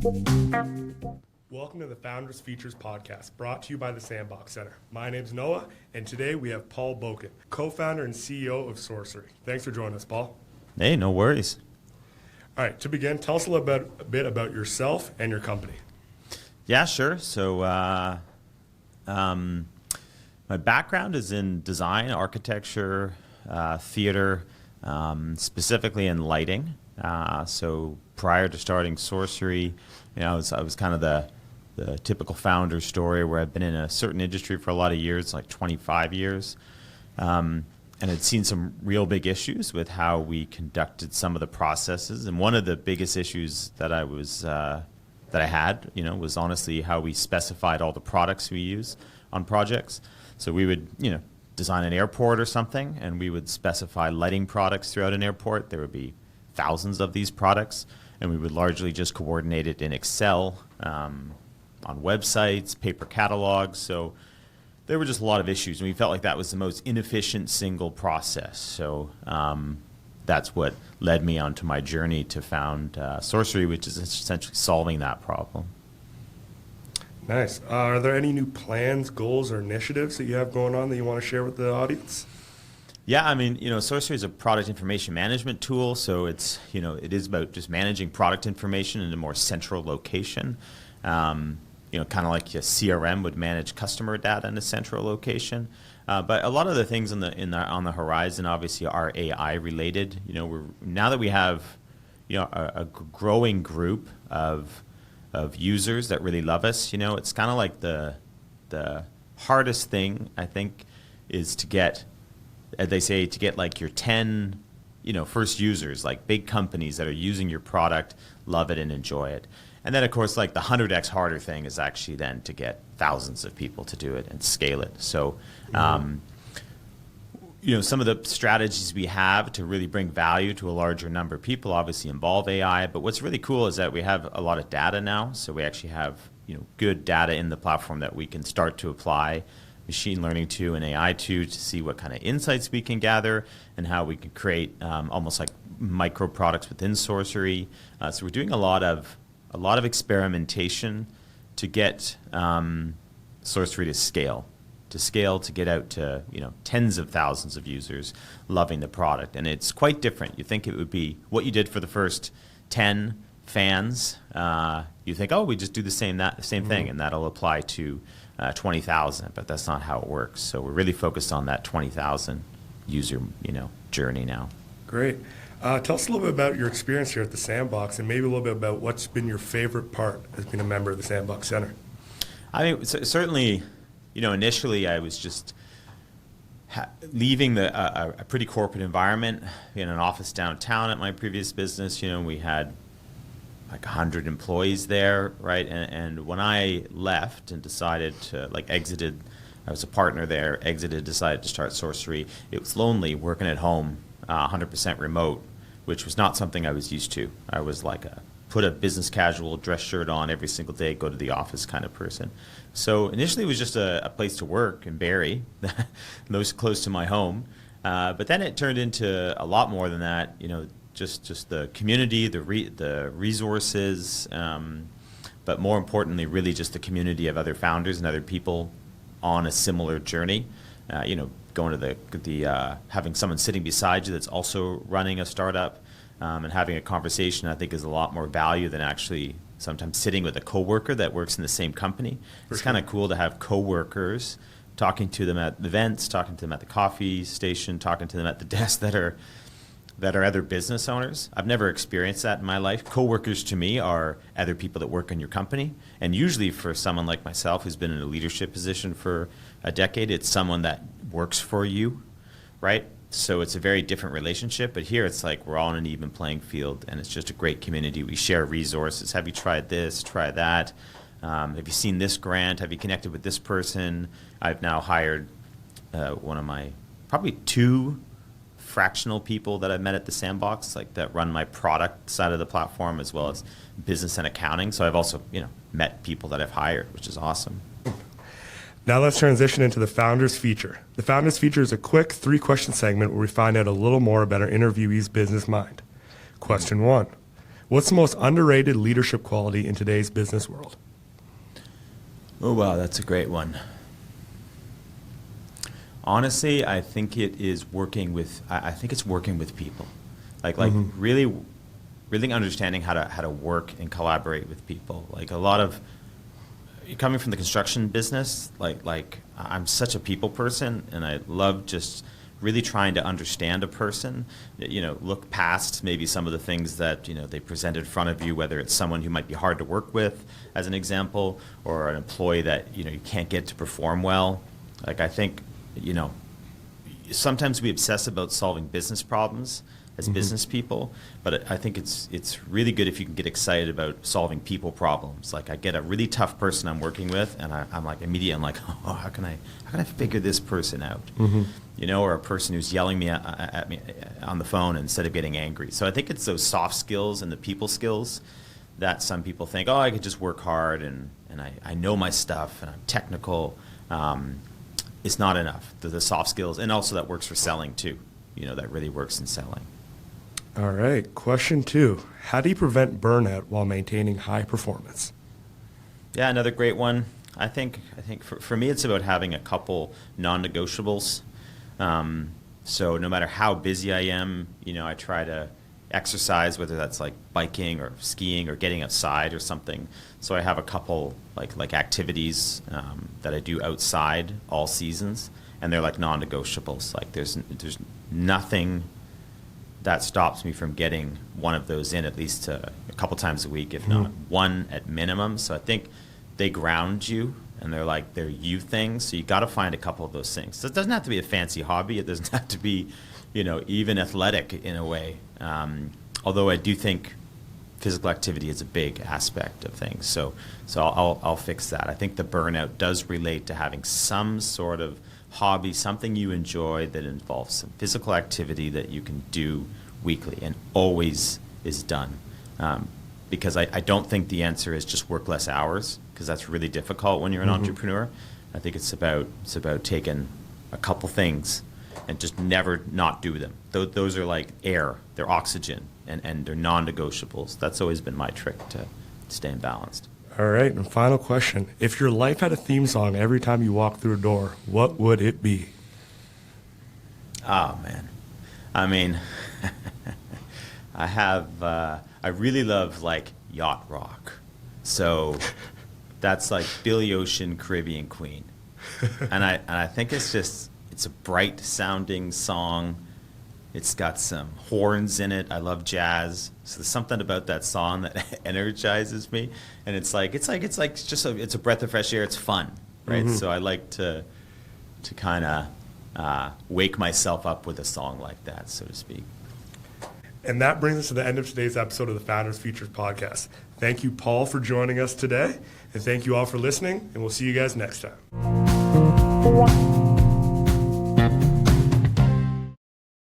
Welcome to the Founders Features podcast, brought to you by the Sandbox Center. My name's Noah, and today we have Paul Boken, co-founder and CEO of Sourcery. Thanks for joining us, Paul. Hey, no worries. All right, to begin, tell us a bit about yourself and your company. Yeah, sure. So my background is in design, architecture, theater, specifically in lighting. So prior to starting Sourcery, I was kind of the typical founder story where I've been in a certain industry for a lot of years, like 25 years, and had seen some real big issues with how we conducted some of the processes. And one of the biggest issues that I had, was honestly how we specified all the products we use on projects. So we would, design an airport or something, and we would specify lighting products throughout an airport. There would be thousands of these products, and we would largely just coordinate it in Excel, on websites, paper catalogs. So there were just a lot of issues, and we felt like that was the most inefficient single process. So that's what led me onto my journey to found Sourcery, which is essentially solving that problem. Nice. Are there any new plans, goals, or initiatives that you have going on that you want to share with the audience? Yeah, Sourcery is a product information management tool, so it is about just managing product information in a more central location. Kind of like your CRM would manage customer data in a central location. But a lot of the things on the horizon obviously are AI related. Now that we have a growing group of users that really love us, it's kind of like the hardest thing I think is to get, as they say, to get like your 10 first users, like big companies that are using your product, love it and enjoy it. And then, of course, like the 100x harder thing is actually then to get thousands of people to do it and scale it. So, some of the strategies we have to really bring value to a larger number of people obviously involve AI. But what's really cool is that we have a lot of data now. So we actually have good data in the platform that we can start to apply machine learning to and AI to see what kind of insights we can gather and how we can create almost like micro products within Sourcery. So we're doing a lot of experimentation to get Sourcery to scale, to get out to tens of thousands of users loving the product. And it's quite different. You think it would be what you did for the first 10 fans. You think, we just do the same thing, and that'll apply to 20,000. But that's not how it works. So we're really focused on that 20,000 user journey now. Great. Tell us a little bit about your experience here at the Sandbox, and maybe a little bit about what's been your favorite part as being a member of the Sandbox Center. I mean, certainly, initially I was just leaving a pretty corporate environment in an office downtown at my previous business. We had like 100 employees there, right? And when I left and decided to exited, I was a partner there, decided to start Sourcery. It was lonely working at home, 100% remote, which was not something I was used to. I was like put a business casual dress shirt on every single day, go to the office kind of person. So initially it was just a place to work in Barrie, close to my home. But then it turned into a lot more than that, just the community, the resources, but more importantly, really just the community of other founders and other people on a similar journey. Going to the having someone sitting beside you that's also running a startup, and having a conversation, I think, is a lot more value than actually sometimes sitting with a coworker that works in the same company. It's kind of cool to have coworkers, talking to them at events, talking to them at the coffee station, talking to them at the desk that are other business owners. I've never experienced that in my life. Coworkers to me are other people that work in your company. And usually for someone like myself who's been in a leadership position for a decade, it's someone that works for you, right? So it's a very different relationship. But here it's like we're all on an even playing field, and it's just a great community. We share resources. Have you tried this? Try that. Have you seen this grant? Have you connected with this person? I've now hired one of my probably 2 fractional people that I've met at the Sandbox, that run my product side of the platform as well as business and accounting. So I've also, met people that I've hired, which is awesome. Now let's transition into the Founders Feature. The Founders Feature is a quick 3-question segment where we find out a little more about our interviewee's business mind. Question 1, What's the most underrated leadership quality in today's business world? Oh, wow, that's a great one. Honestly, I think it is working with. I think it's working with people, like really understanding how to work and collaborate with people. Like a lot of coming from the construction business, like I'm such a people person, and I love just really trying to understand a person. Look past maybe some of the things that they present in front of you, whether it's someone who might be hard to work with, as an example, or an employee that you can't get to perform well. Like I think. Sometimes we obsess about solving business problems as business people, but I think it's really good if you can get excited about solving people problems. Like I get a really tough person I'm working with, and I'm like oh, how can I figure this person out? Or a person who's yelling at me on the phone instead of getting angry. So I think it's those soft skills and the people skills that some people think, oh, I could just work hard and I know my stuff and I'm technical. It's not enough. The soft skills, and also that works for selling too. That really works in selling. All right. Question 2. How do you prevent burnout while maintaining high performance? Yeah, another great one. I think for me it's about having a couple non-negotiables. So no matter how busy I am, I try to exercise, whether that's like biking or skiing or getting outside or something. So I have a couple like activities that I do outside all seasons, and they're like non-negotiables. Like there's nothing that stops me from getting one of those in at least a couple times a week, if not one at minimum. So I think they ground you, and they're you things. So you got to find a couple of those things. So it doesn't have to be a fancy hobby. It doesn't have to be even athletic in a way. Although I do think physical activity is a big aspect of things. So I'll fix that. I think the burnout does relate to having some sort of hobby, something you enjoy that involves some physical activity that you can do weekly and always is done. Because I don't think the answer is just work less hours, because that's really difficult when you're an entrepreneur. I think it's about taking a couple things and just never not do them. Those are like air, they're oxygen, and they're non-negotiables. That's always been my trick to staying balanced. All right, and final question. If your life had a theme song every time you walk through a door, what would it be? Oh, man. I mean, I really love like yacht rock. So that's like Billy Ocean, Caribbean Queen. And I think it's a bright sounding song. It's got some horns in it. I love jazz. So there's something about that song that energizes me. And it's a breath of fresh air. It's fun, right? So I like to kind of wake myself up with a song like that, so to speak. And that brings us to the end of today's episode of the Founders Features podcast. Thank you, Paul, for joining us today. And thank you all for listening. And we'll see you guys next time.